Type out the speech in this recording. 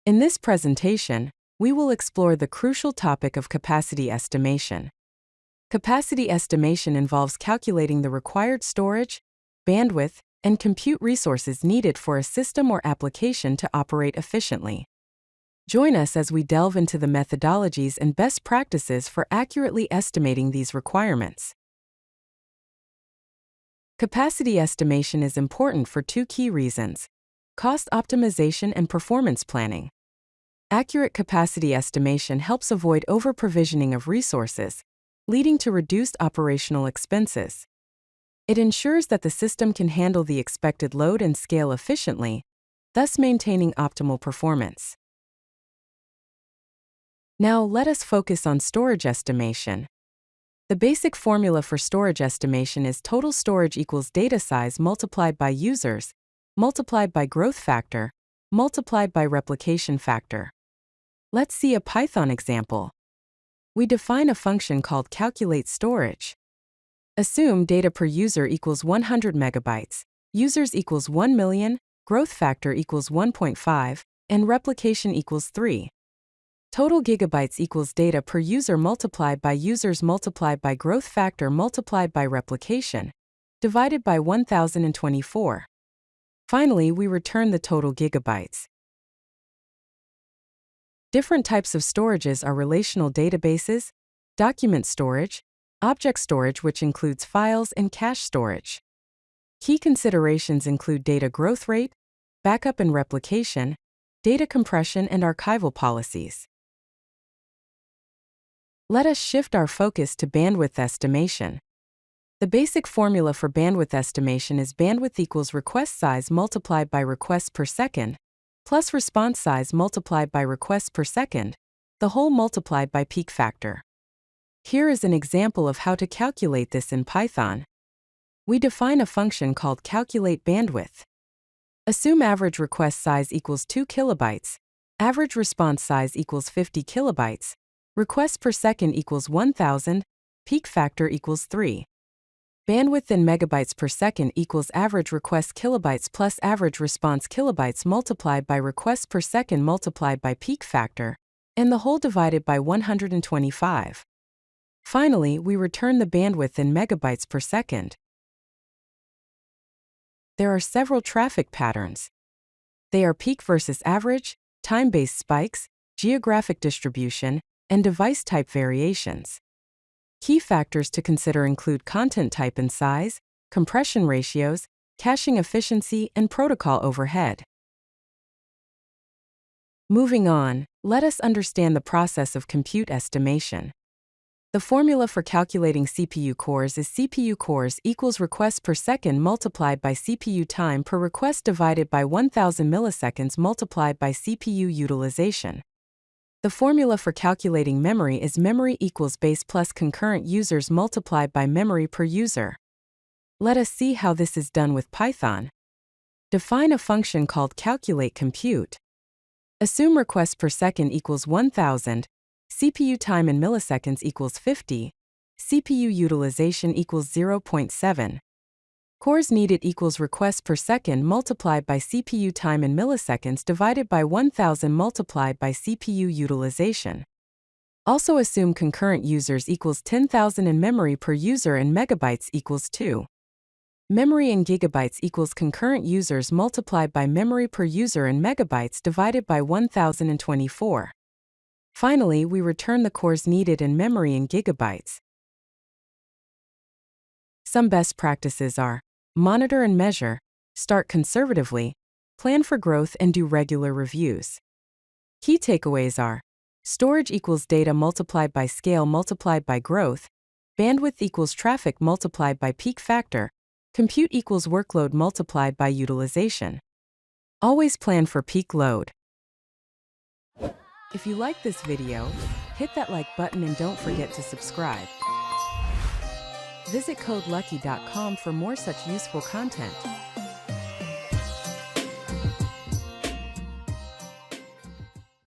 In this presentation, we will explore the crucial topic of capacity estimation. Capacity estimation involves calculating the required storage, bandwidth, and compute resources needed for a system or application to operate efficiently. Join us as we delve into the methodologies and best practices for accurately estimating these requirements. Capacity estimation is important for two key reasons: cost optimization and performance planning. Accurate capacity estimation helps avoid over-provisioning of resources, leading to reduced operational expenses. It ensures that the system can handle the expected load and scale efficiently, thus maintaining optimal performance. Now, let us focus on storage estimation. The basic formula for storage estimation is total storage equals data size multiplied by users, multiplied by growth factor, multiplied by replication factor. Let's see a Python example. We define a function called calculate storage. Assume data per user equals 100 megabytes, users equals 1 million, growth factor equals 1.5, and replication equals 3. Total gigabytes equals data per user multiplied by users multiplied by growth factor multiplied by replication, divided by 1024. Finally, we return the total gigabytes. Different types of storages are relational databases, document storage, object storage, which includes files, and cache storage. Key considerations include data growth rate, backup and replication, data compression, and archival policies. Let us shift our focus to bandwidth estimation. The basic formula for bandwidth estimation is bandwidth equals request size multiplied by requests per second, plus response size multiplied by requests per second, the whole multiplied by peak factor. Here is an example of how to calculate this in Python. We define a function called calculate bandwidth. Assume average request size equals 2 kilobytes, average response size equals 50 kilobytes, requests per second equals 1000, peak factor equals 3. Bandwidth in megabytes per second equals average request kilobytes plus average response kilobytes multiplied by requests per second multiplied by peak factor, and the whole divided by 125. Finally, we return the bandwidth in megabytes per second. There are several traffic patterns. They are peak versus average, time-based spikes, geographic distribution, and device type variations. Key factors to consider include content type and size, compression ratios, caching efficiency, and protocol overhead. Moving on, let us understand the process of compute estimation. The formula for calculating CPU cores is CPU cores equals requests per second multiplied by CPU time per request divided by 1000 milliseconds multiplied by CPU utilization. The formula for calculating memory is memory equals base plus concurrent users multiplied by memory per user. Let us see how this is done with Python. Define a function called calculate compute. Assume requests per second equals 1000, CPU time in milliseconds equals 50, CPU utilization equals 0.7. Cores needed equals requests per second multiplied by CPU time in milliseconds divided by 1000 multiplied by CPU utilization. Also assume concurrent users equals 10,000 and memory per user and megabytes equals 2. Memory in gigabytes equals concurrent users multiplied by memory per user and megabytes divided by 1024. Finally, we return the cores needed in memory in gigabytes. Some best practices are: monitor and measure, start conservatively, plan for growth, and do regular reviews. Key takeaways are: storage equals data multiplied by scale multiplied by growth, bandwidth equals traffic multiplied by peak factor, compute equals workload multiplied by utilization. Always plan for peak load. If you like this video, hit that like button and don't forget to subscribe. Visit CodeLucky.com for more such useful content.